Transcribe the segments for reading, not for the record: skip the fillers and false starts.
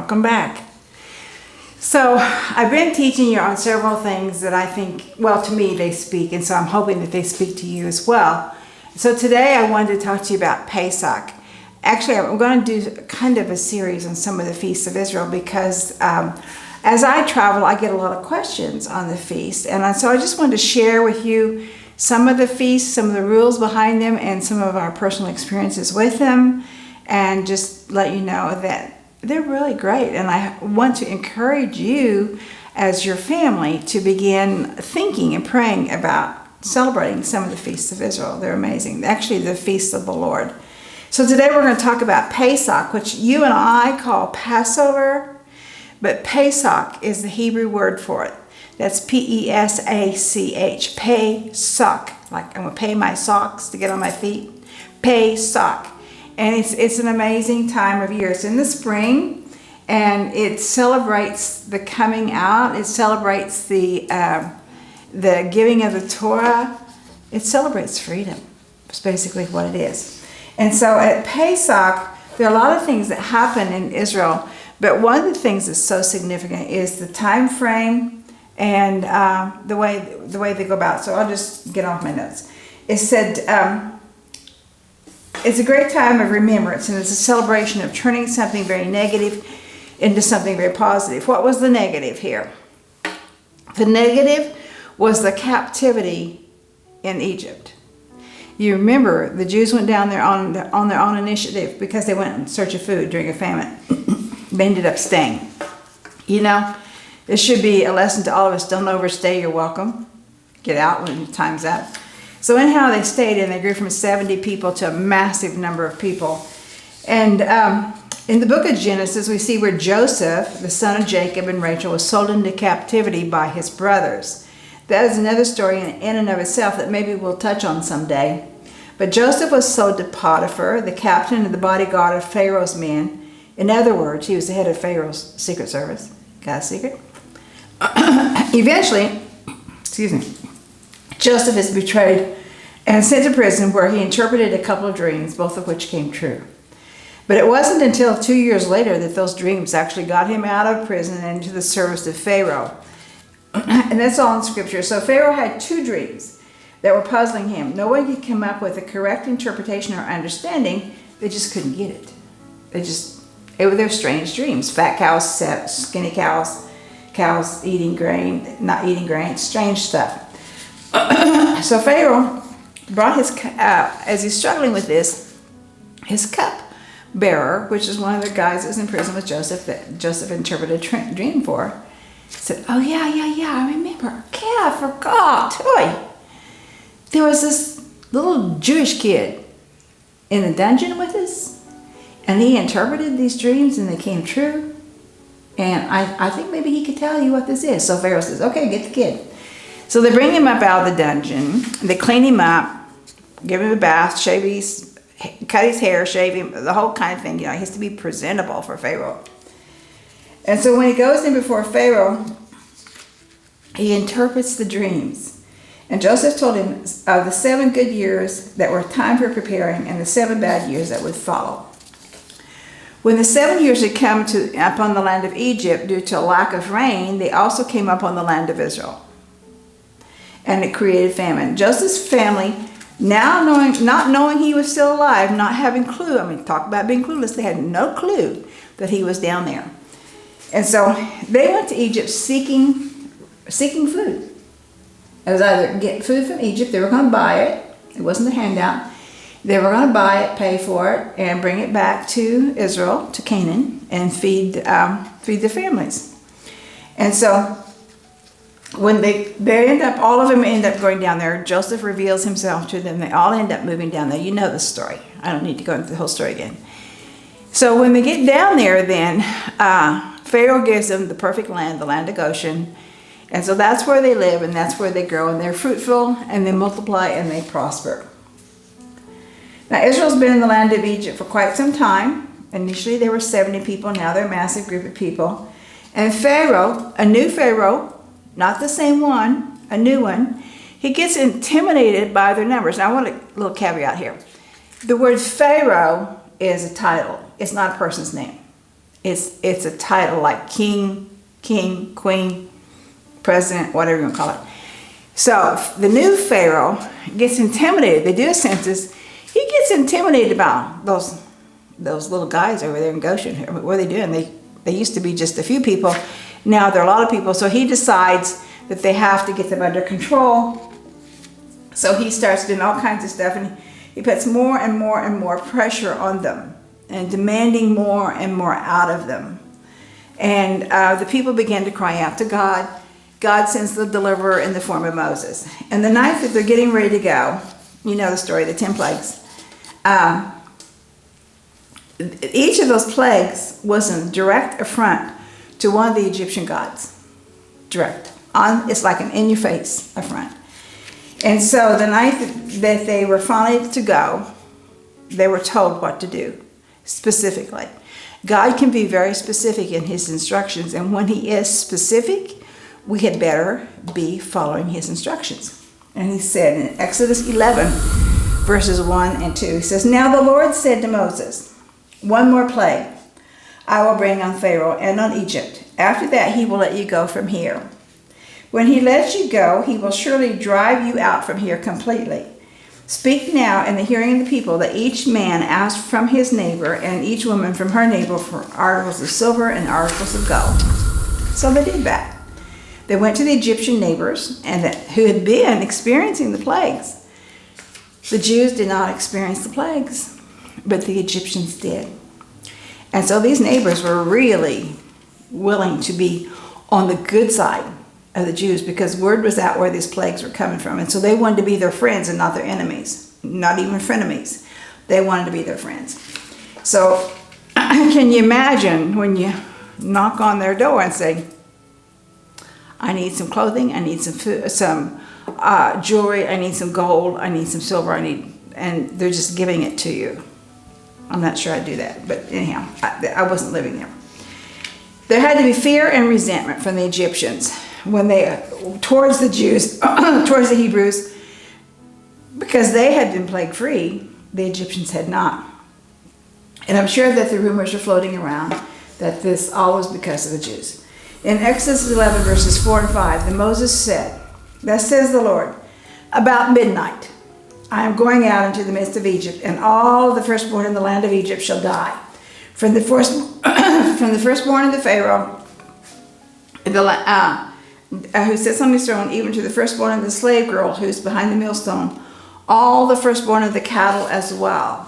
Welcome back. So I've been teaching you on several things that I think, well, to me they speak, and so I'm hoping that they speak to you as well. So today I wanted to talk to you about Pesach. Actually, I'm going to do kind of a series on some of the feasts of Israel because as I travel, I get a lot of questions on the feast. And so I just wanted to share with you some of the feasts, some of the rules behind them, and some of our personal experiences with them, and just let you know that they're really great. And I want to encourage you as your family to begin thinking and praying about celebrating some of the feasts of Israel. They're amazing. Actually, the feasts of the Lord. So today we're going to talk about Pesach, which you and I call Passover, but Pesach is the Hebrew word for it. That's P-E-S-A-C-H, Pesach. Like I'm going to pay my socks to get on my feet. Pesach. And it's an amazing time of year. It's in the spring, and it celebrates the coming out. It celebrates the giving of the Torah. It celebrates freedom. That's basically what it is. And so at Pesach, there are a lot of things that happen in Israel, but one of the things that's so significant is the time frame and the way they go about. So I'll just get off my notes. It said it's a great time of remembrance, and it's a celebration of turning something very negative into something very positive. What was the negative here? The negative was the captivity in Egypt. You remember the Jews went down there on their own initiative because they went in search of food during a famine. They ended up staying. You know, this should be a lesson to all of us. Don't overstay your welcome. Get out when time's up. So anyhow, they stayed, and they grew from 70 people to a massive number of people. And in the book of Genesis, we see where Joseph, the son of Jacob and Rachel, was sold into captivity by his brothers. That is another story in and of itself that maybe we'll touch on someday. But Joseph was sold to Potiphar, the captain of the bodyguard of Pharaoh's men. In other words, he was the head of Pharaoh's secret service. Got a secret? Eventually, Joseph is betrayed and sent to prison, where he interpreted a couple of dreams, both of which came true. But it wasn't until 2 years later that those dreams actually got him out of prison and into the service of Pharaoh. And that's all in Scripture. So Pharaoh had two dreams that were puzzling him. No one could come up with a correct interpretation or understanding. They just couldn't get it. They're strange dreams. Fat cows, skinny cows, cows eating grain, not eating grain, strange stuff. So Pharaoh brought as he's struggling with this, his cup bearer, which is one of the guys that was in prison with Joseph, that Joseph interpreted a dream for, said, oh yeah, I remember. Okay, I forgot. Oy. There was this little Jewish kid in the dungeon with us, and he interpreted these dreams, and they came true. And I think maybe he could tell you what this is. So Pharaoh says, okay, get the kid. So they bring him up out of the dungeon, they clean him up, give him a bath, cut his hair, shave him, the whole kind of thing. You know, he has to be presentable for Pharaoh. And so when he goes in before Pharaoh, he interprets the dreams. And Joseph told him of the 7 good years that were time for preparing and the 7 bad years that would follow. When the 7 years had come upon the land of Egypt due to a lack of rain, they also came upon the land of Israel. And it created famine. Joseph's family, not knowing he was still alive, not having clue, talk about being clueless, they had no clue that he was down there. And so they went to Egypt seeking food. It was either get food from Egypt, they were going to buy it, it wasn't a handout, they were going to buy it, pay for it, and bring it back to Israel, to Canaan, and feed their families. And so when all of them end up going down there, Joseph reveals himself to them. They all end up moving down there. You know the story. I don't need to go into the whole story again. So when they get down there, then Pharaoh gives them the perfect land, the land of Goshen. And so that's where they live, and that's where they grow, and they're fruitful, and they multiply, and they prosper. Now Israel's been in the land of Egypt for quite some time. Initially there were 70 people. Now they're a massive group of people. And Pharaoh, a new Pharaoh, not the same one, a new one, he gets intimidated by their numbers. Now I want a little caveat here. The word Pharaoh is a title. It's not a person's name. It's a title like king, queen, president, whatever you want to call it. So the new Pharaoh gets intimidated. They do a census. He gets intimidated about those little guys over there in Goshen. What are they doing? They used to be just a few people. Now there are a lot of people. So he decides that they have to get them under control. So he starts doing all kinds of stuff, and he puts more and more and more pressure on them and demanding more and more out of them. And the people begin to cry out to God. God sends the deliverer in the form of Moses. And the night that they're getting ready to go, you know the story, the 10 plagues. Each of those plagues was a direct affront to one of the Egyptian gods. Direct. It's like an in-your-face affront. And so the night that they were finally to go, they were told what to do, specifically. God can be very specific in his instructions, and when he is specific, we had better be following his instructions. And he said in Exodus 11, verses 1 and 2, he says, "Now the Lord said to Moses, one more plague I will bring on Pharaoh and on Egypt. After that he will let you go from here. When he lets you go, he will surely drive you out from here completely. Speak now in the hearing of the people that each man ask from his neighbor and each woman from her neighbor for articles of silver and articles of gold." So they did that. They went to the Egyptian neighbors who had been experiencing the plagues. The Jews did not experience the plagues, but the Egyptians did. And so these neighbors were really willing to be on the good side of the Jews, because word was out where these plagues were coming from. And so they wanted to be their friends and not their enemies, not even frenemies. They wanted to be their friends. So can you imagine when you knock on their door and say, "I need some clothing, I need some food, some jewelry, I need some gold, I need some silver, and they're just giving it to you." I'm not sure I'd do that, but anyhow, I wasn't living there. There had to be fear and resentment from the Egyptians towards the Jews, towards the Hebrews, because they had been plague free, the Egyptians had not. And I'm sure that the rumors are floating around that this all was because of the Jews. In Exodus 11, verses 4 and 5, then Moses said, "Thus says the Lord, about midnight, I am going out into the midst of Egypt, and all the firstborn in the land of Egypt shall die. From the firstborn of the Pharaoh, who sits on his throne, even to the firstborn of the slave girl who is behind the millstone, all the firstborn of the cattle as well.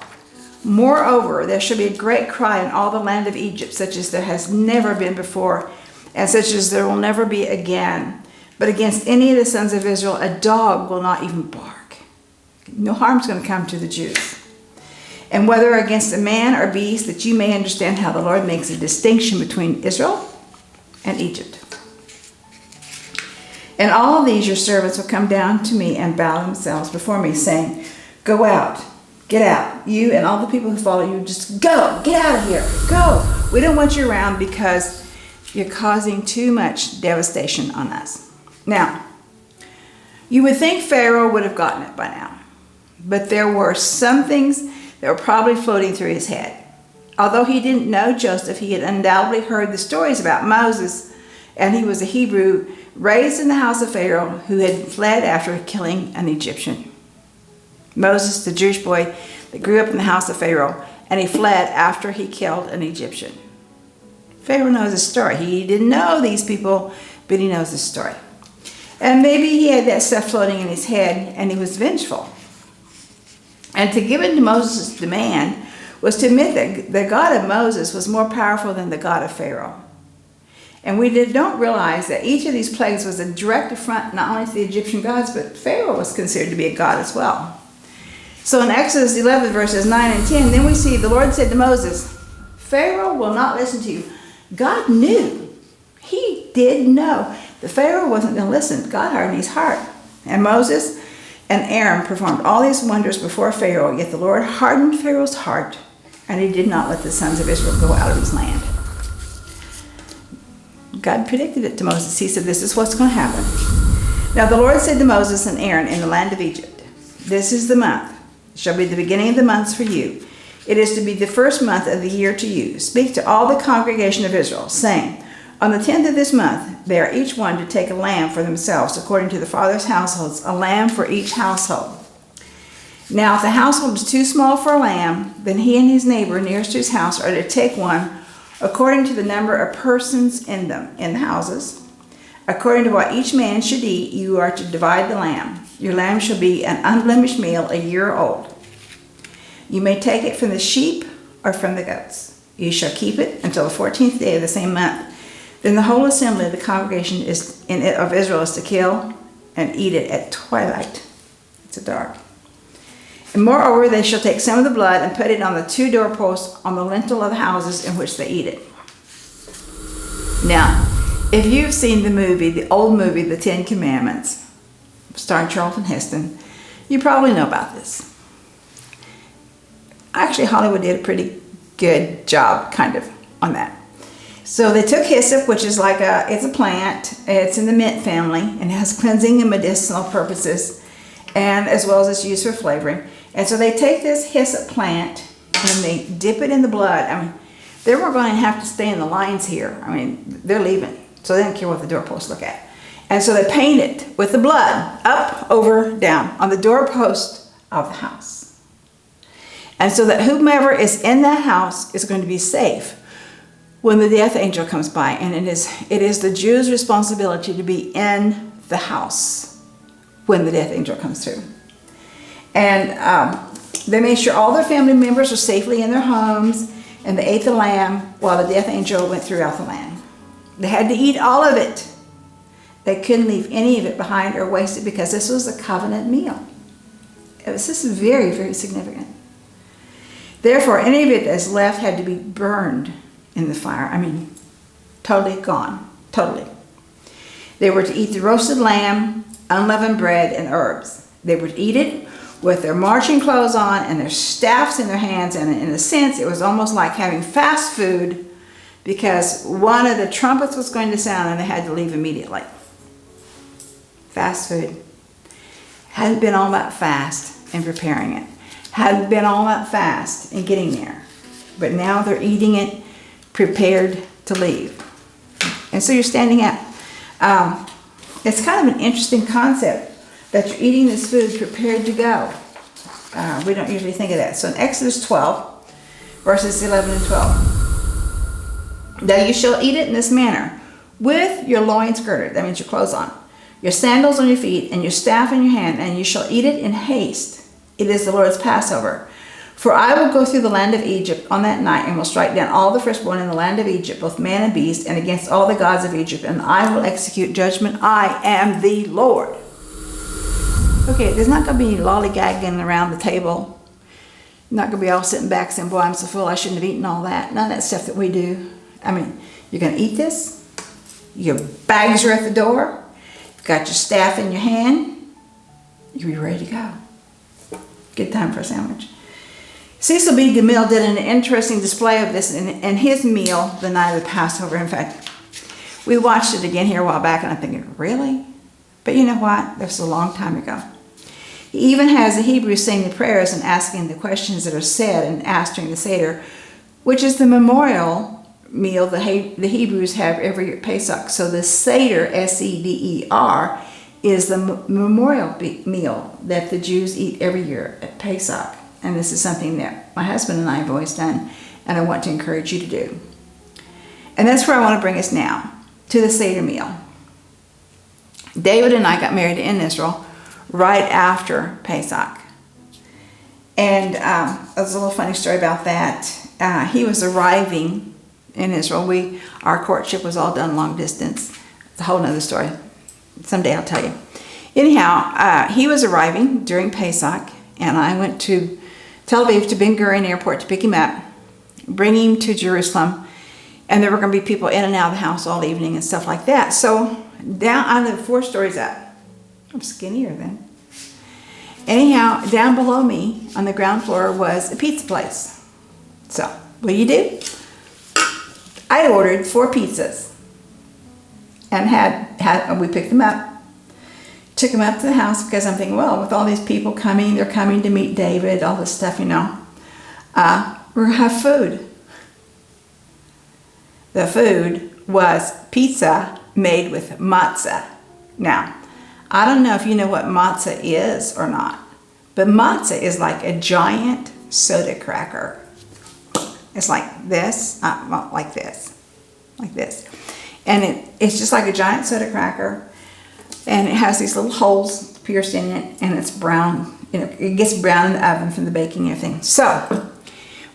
Moreover, there shall be a great cry in all the land of Egypt, such as there has never been before, and such as there will never be again. But against any of the sons of Israel, a dog will not even bark." No harm's going to come to the Jews. "And whether against a man or beast, that you may understand how the Lord makes a distinction between Israel and Egypt. And all of these your servants will come down to me and bow themselves before me, saying, 'Go out, get out, you and all the people who follow you, just go, get out of here, go. We don't want you around because you're causing too much devastation on us.'" Now, you would think Pharaoh would have gotten it by now, but there were some things that were probably floating through his head. Although he didn't know Joseph, he had undoubtedly heard the stories about Moses, and he was a Hebrew raised in the house of Pharaoh who had fled after killing an Egyptian. Moses, the Jewish boy that grew up in the house of Pharaoh, and he fled after he killed an Egyptian. Pharaoh knows his story. He didn't know these people, but he knows his story. And maybe he had that stuff floating in his head, and he was vengeful. And to give in to Moses' demand was to admit that the God of Moses was more powerful than the God of Pharaoh. And we don't realize that each of these plagues was a direct affront not only to the Egyptian gods, but Pharaoh was considered to be a god as well. So in Exodus 11, verses 9 and 10, then we see the Lord said to Moses, "Pharaoh will not listen to you." God knew. He did know. The Pharaoh wasn't going to listen. God hardened his heart. And Moses and Aaron performed all these wonders before Pharaoh, yet the Lord hardened Pharaoh's heart, and he did not let the sons of Israel go out of his land. God predicted it to Moses. He said, this is what's going to happen. Now the Lord said to Moses and Aaron in the land of Egypt, "This is the month. It shall be the beginning of the months for you. It is to be the first month of the year to you. Speak to all the congregation of Israel, saying, on the 10th of this month, they are each one to take a lamb for themselves, according to the fathers' households, a lamb for each household. Now, if the household is too small for a lamb, then he and his neighbor nearest to his house are to take one according to the number of persons in them, in the houses. According to what each man should eat, you are to divide the lamb. Your lamb shall be an unblemished meal, a year old. You may take it from the sheep or from the goats. You shall keep it until the 14th day of the same month. Then the whole assembly of the congregation of Israel is to kill and eat it at twilight. It's dark. And moreover, they shall take some of the blood and put it on the 2 doorposts on the lintel of the houses in which they eat it. Now, if you've seen the movie, the old movie, The 10 Commandments, starring Charlton Heston, you probably know about this. Actually, Hollywood did a pretty good job, kind of, on that. So they took hyssop, which is like it's a plant. It's in the mint family and has cleansing and medicinal purposes, and as well as it's used for flavoring. And so they take this hyssop plant and they dip it in the blood. I mean, they weren't going to have to stay in the lines here. I mean, they're leaving, so they don't care what the doorposts look at. And so they paint it with the blood, up, over, down, on the doorpost of the house. And so that whomever is in that house is going to be safe when the death angel comes by. And it is the Jews' responsibility to be in the house when the death angel comes through. And they made sure all their family members were safely in their homes, and they ate the lamb while the death angel went throughout the land. They had to eat all of it. They couldn't leave any of it behind or waste it, because this was a covenant meal. This is very, very significant. Therefore, any of it that's left had to be burned in the fire. I mean, totally gone. Totally. They were to eat the roasted lamb, unleavened bread, and herbs. They were to eat it with their marching clothes on and their staffs in their hands. And in a sense, it was almost like having fast food, because one of the trumpets was going to sound and they had to leave immediately. Fast food. Hadn't been all that fast in preparing it. Hadn't been all that fast in getting there. But now they're eating it, prepared to leave. And so you're standing up. It's kind of an interesting concept that you're eating this food prepared to go. We don't usually think of that. So in Exodus 12, verses 11 and 12. Now you shall eat it in this manner, with your loins girded, that means your clothes on, your sandals on your feet, and your staff in your hand, and you shall eat it in haste. It is the Lord's Passover. For I will go through the land of Egypt on that night, and will strike down all the firstborn in the land of Egypt, both man and beast, and against all the gods of Egypt, and I will execute judgment. I am the Lord. Okay, there's not going to be any lollygagging around the table. Not going to be all sitting back saying, boy, I'm so full, I shouldn't have eaten all that. None of that stuff that we do. I mean, you're going to eat this. Your bags are at the door. You've got your staff in your hand. You'll be ready to go. Good time for a sandwich. Cecil B. DeMille did an interesting display of this in his meal the night of the Passover. In fact, we watched it again here a while back, and I'm thinking, really? But you know what? This was a long time ago. He even has the Hebrews saying the prayers and asking the questions that are said and asked during the Seder, which is the memorial meal the Hebrews have every year at Pesach. So the Seder, S-E-D-E-R, is the memorial meal that the Jews eat every year at Pesach. And this is something that my husband and I have always done, and I want to encourage you to do. And that's where I want to bring us now, to the Seder meal. David and I got married in Israel right after Pesach. And there's a little funny story about that. He was arriving in Israel. Our courtship was all done long distance. It's a whole other story. Someday I'll tell you. Anyhow, he was arriving during Pesach, and I went to Tel Aviv to Ben Gurion Airport to pick him up, bring him to Jerusalem, and there were going to be people in and out of the house all evening and stuff like that. So down, I lived 4 stories up. I'm skinnier then. Anyhow, down below me on the ground floor was a pizza place. So what do? I ordered 4 pizzas and we picked them up. Took him up to the house, because I'm thinking, well, with all these people coming, they're coming to meet David, all this stuff, you know. We're gonna have food. The food was pizza made with matzah. Now, I don't know if you know what matzah is or not, but matzah is like a giant soda cracker. It's like this, well, like this. And it's just like a giant soda cracker, and it has these little holes pierced in it, and it's brown. It gets brown in the oven from the baking and everything. So,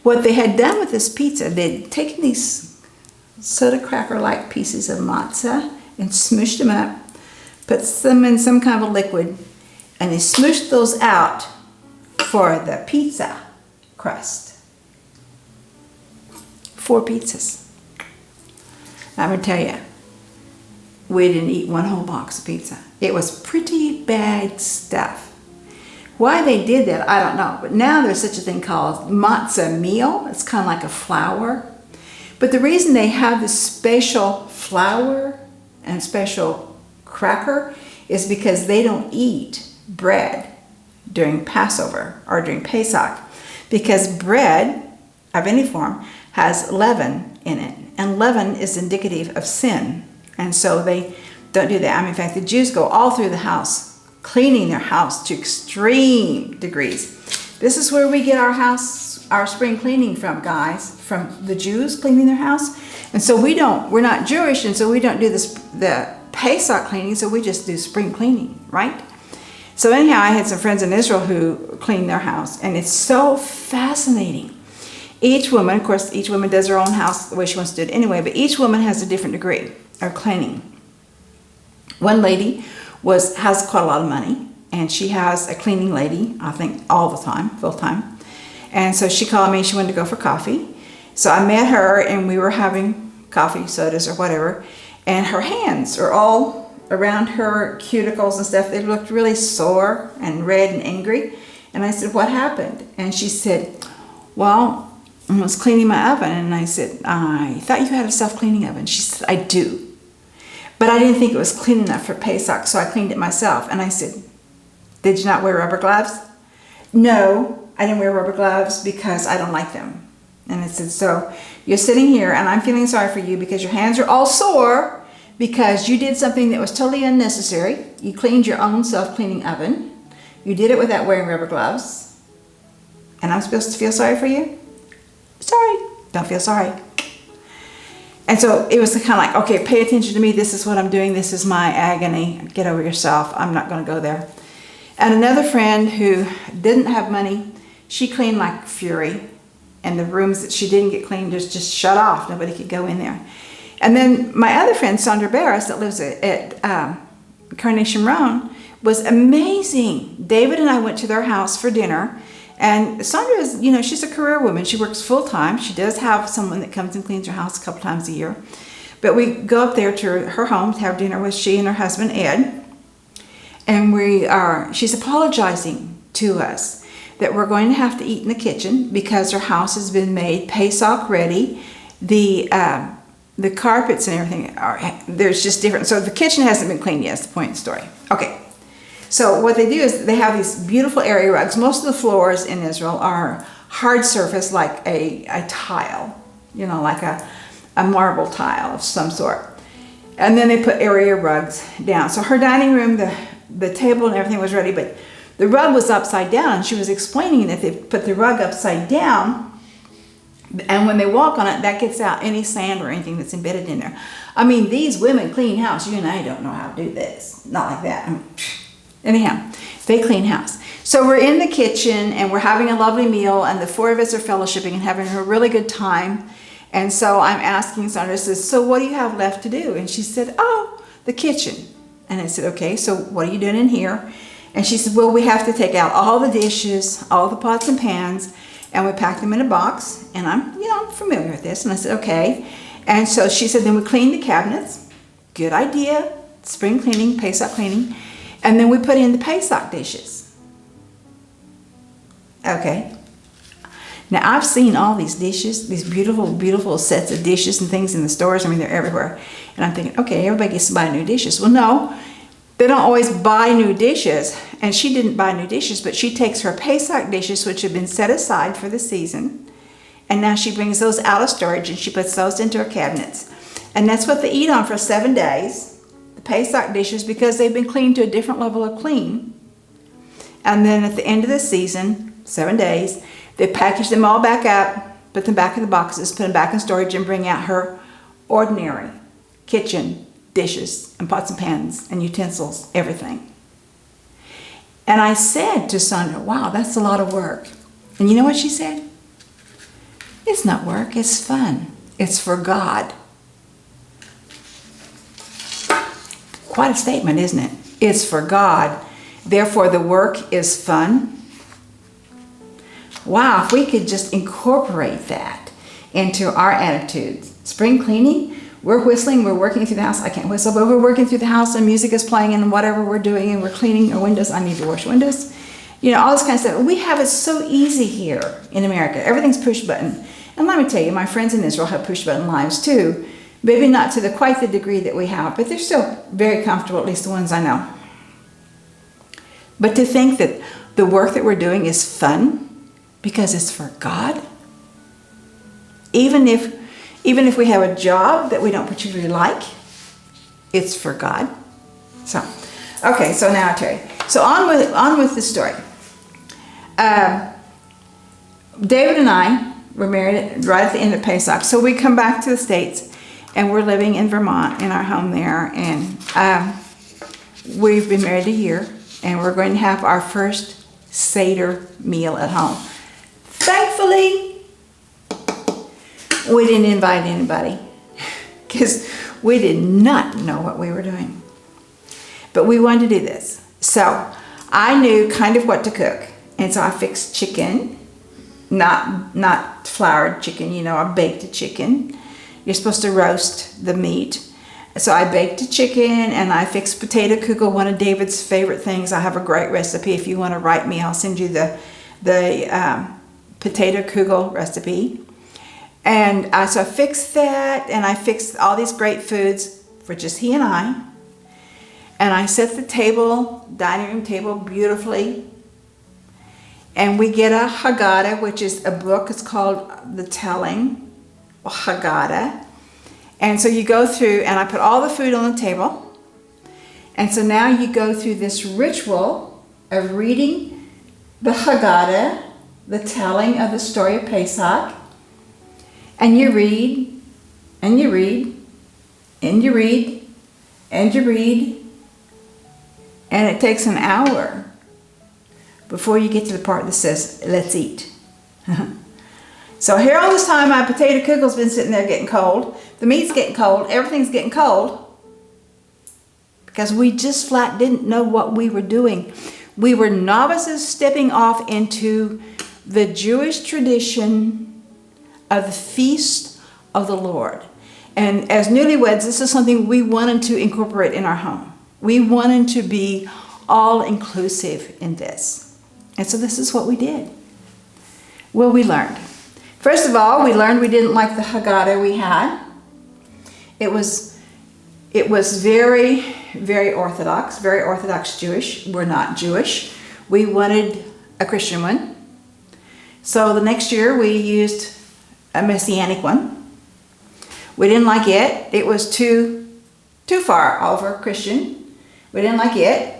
what they had done with this pizza, they'd taken these soda cracker-like pieces of matzah and smooshed them up, put them in some kind of a liquid, and they smooshed those out for the pizza crust. 4 pizzas. I'm gonna tell you, we didn't eat one whole box of pizza. It was pretty bad stuff. Why they did that, I don't know. But now there's such a thing called matzah meal. It's kind of like a flour. But the reason they have this special flour and special cracker is because they don't eat bread during Passover or during Pesach. Because bread of any form has leaven in it. And leaven is indicative of sin. And so they don't do that. I mean, in fact, the Jews go all through the house, cleaning their house to extreme degrees. This is where we get our spring cleaning from, guys, from the Jews cleaning their house. And so we're not Jewish, and so we don't do the Pesach cleaning, so we just do spring cleaning, right? So anyhow, I had some friends in Israel who clean their house, and it's so fascinating. Each woman, of course, each woman does her own house the way she wants to do it anyway, but each woman has a different degree of cleaning. One lady has quite a lot of money, and she has a cleaning lady, I think, all the time, full time. And so she called me, she wanted to go for coffee. So I met her, and we were having coffee, sodas, or whatever, and her hands are all around her cuticles and stuff. They looked really sore and red and angry. And I said, what happened? And she said, well, I was cleaning my oven. And I said, I thought you had a self-cleaning oven. She said, I do. But I didn't think it was clean enough for Pesach, so I cleaned it myself. And I said, did you not wear rubber gloves? No, I didn't wear rubber gloves because I don't like them. And I said, so you're sitting here and I'm feeling sorry for you because your hands are all sore because you did something that was totally unnecessary. You cleaned your own self-cleaning oven. You did it without wearing rubber gloves. And I'm supposed to feel sorry for you? Sorry. Don't feel sorry. And so it was kind of like, okay, pay attention to me. This is what I'm doing. This is my agony. Get over yourself. I'm not going to go there. And another friend who didn't have money, she cleaned like fury. And the rooms that she didn't get cleaned just shut off. Nobody could go in there. And then my other friend, Sandra Barris, that lives at Carnation Roan, was amazing. David and I went to their house for dinner. And Sandra is, she's a career woman. She works full time. She does have someone that comes and cleans her house a couple times a year. But we go up there to her home to have dinner with she and her husband, Ed. And she's apologizing to us that we're going to have to eat in the kitchen because her house has been made Pesach ready. The carpets and everything, there's just different. So the kitchen hasn't been cleaned yet, is the point of the story. Okay. So what they do is they have these beautiful area rugs. Most of the floors in Israel are hard surface like a tile, like a marble tile of some sort. And then they put area rugs down. So her dining room, the table and everything was ready, but the rug was upside down. And she was explaining that they put the rug upside down, and when they walk on it, that gets out any sand or anything that's embedded in there. I mean, these women clean house. You and I don't know how to do this. Not like that. Anyhow, they clean house. So we're in the kitchen and we're having a lovely meal, and the 4 of us are fellowshipping and having a really good time. And so I'm asking Sandra, says, so what do you have left to do? And she said, oh, the kitchen. And I said, okay, so what are you doing in here? And she said, well, we have to take out all the dishes, all the pots and pans, and we pack them in a box. And I'm familiar with this. And I said, okay. And so she said, then we clean the cabinets. Good idea. Spring cleaning, Pesach cleaning. And then we put in the Pesach dishes. Okay. Now, I've seen all these dishes, these beautiful, beautiful sets of dishes and things in the stores. I mean, they're everywhere. And I'm thinking, okay, everybody gets to buy new dishes. Well, no, they don't always buy new dishes. And she didn't buy new dishes, but she takes her Pesach dishes, which have been set aside for the season, And now she brings those out of storage and she puts those into her cabinets. And that's what they eat on for 7 days, the Pesach dishes, because they've been cleaned to a different level of clean. And then at the end of the season, 7 days, they package them all back up, put them back in the boxes, put them back in storage, and bring out her ordinary kitchen dishes and pots and pans and utensils, everything. And I said to Sandra, wow, that's a lot of work. And you know what she said? It's not work, it's fun. It's for God. Quite a statement, isn't it? It's for God. Therefore, the work is fun. Wow, if we could just incorporate that into our attitudes. Spring cleaning, we're whistling, we're working through the house. I can't whistle, but we're working through the house and music is playing and whatever we're doing and we're cleaning our windows. I need to wash windows. You know, all this kind of stuff. We have it so easy here in America. Everything's push button. And let me tell you, my friends in Israel have push button lives too. Maybe not to quite the degree that we have, but they're still very comfortable, at least the ones I know. But to think that the work that we're doing is fun because it's for God, even if we have a job that we don't particularly like, it's for God. So, okay, so now I tell you. So on with the story. David and I were married right at the end of Pesach. So we come back to the States and we're living in Vermont in our home there. And we've been married a year and we're going to have our first Seder meal at home. Thankfully, we didn't invite anybody because we did not know what we were doing. But we wanted to do this. So I knew kind of what to cook. And so I fixed chicken, not floured chicken, you know, I baked a chicken. You're supposed to roast the meat. So I baked a chicken and I fixed potato kugel, one of David's favorite things. I have a great recipe. If you want to write me, I'll send you the potato kugel recipe. And so I fixed that and I fixed all these great foods for just he and I. And I set the table, dining room table, beautifully. And we get a Haggadah, which is a book. It's called The Telling, Haggadah. And so you go through, and I put all the food on the table. And so now you go through this ritual of reading the Haggadah, the telling of the story of Pesach. And you read, and you read, and you read, and you read. And it takes an hour before you get to the part that says, let's eat. So here all this time, my potato kugel's been sitting there getting cold. The meat's getting cold. Everything's getting cold. Because we just flat didn't know what we were doing. We were novices stepping off into the Jewish tradition of the feast of the Lord. And as newlyweds, this is something we wanted to incorporate in our home. We wanted to be all-inclusive in this. And so this is what we did. Well, we learned. First of all, we learned we didn't like the Haggadah we had. It was very, very Orthodox Jewish. We're not Jewish. We wanted a Christian one. So the next year we used a Messianic one. We didn't like it. It was too far over Christian. We didn't like it.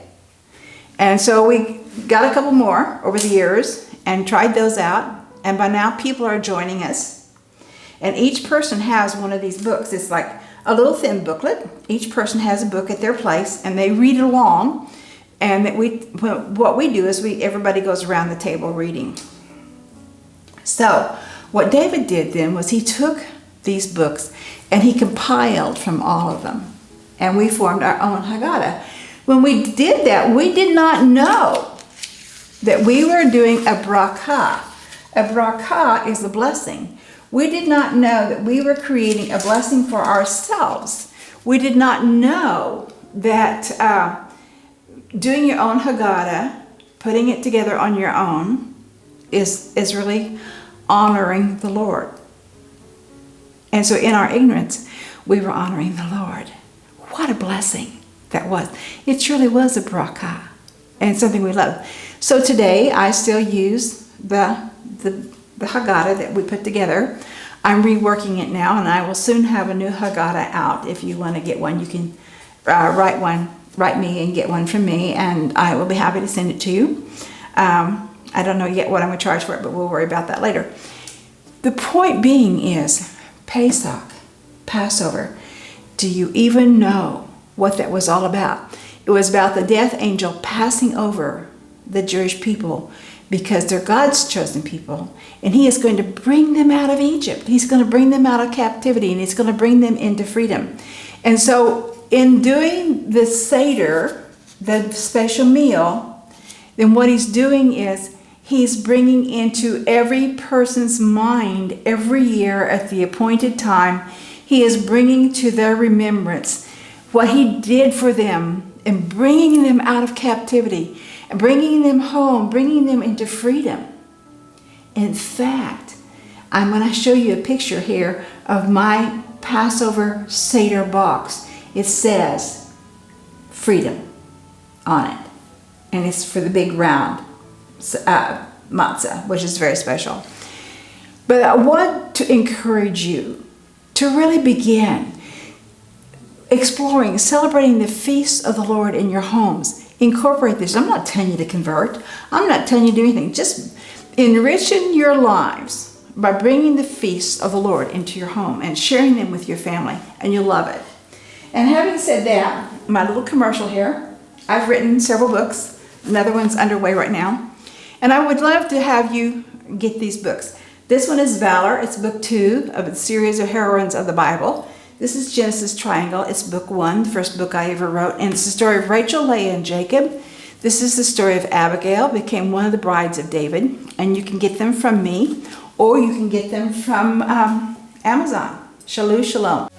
And so we got a couple more over the years and tried those out. And by now people are joining us. And each person has one of these books. It's like a little thin booklet. Each person has a book at their place and they read it along. And what we do is everybody goes around the table reading. So what David did then was he took these books and he compiled from all of them. And we formed our own Haggadah. When we did that, we did not know that we were doing a bracha. A bracha is a blessing. We did not know that we were creating a blessing for ourselves. We did not know that doing your own Haggadah, putting it together on your own, is really honoring the Lord. And so in our ignorance, we were honoring the Lord. What a blessing that was. It truly was a bracha and something we love. So today I still use the the Haggadah that we put together. I'm reworking it now, and I will soon have a new Haggadah out. If you want to get one, you can write me and get one from me, and I will be happy to send it to you. I don't know yet what I'm going to charge for it, but we'll worry about that later. The point being is Pesach, Passover. Do you even know what that was all about? It was about the death angel passing over the Jewish people because they're God's chosen people, and he is going to bring them out of Egypt. He's going to bring them out of captivity, and he's going to bring them into freedom. And so in doing the Seder, the special meal, then what he's doing is he's bringing into every person's mind every year at the appointed time, he is bringing to their remembrance what he did for them and bringing them out of captivity and bringing them home, bringing them into freedom. In fact, I'm going to show you a picture here of my Passover Seder box. It says freedom on it, and it's for the big round matzah, which is very special. But I want to encourage you to really begin exploring, celebrating the feasts of the Lord in your homes. Incorporate this. I'm not telling you to convert. I'm not telling you to do anything. Just enriching your lives by bringing the feasts of the Lord into your home and sharing them with your family, and you'll love it. And having said that, my little commercial here, I've written several books. Another one's underway right now. And I would love to have you get these books. This one is Valor. It's book 2 of a series of heroines of the Bible. This is Genesis Triangle. It's book 1, the first book I ever wrote. And it's the story of Rachel, Leah, and Jacob. This is the story of Abigail, became one of the brides of David. And you can get them from me, or you can get them from Amazon. Shalom, shalom.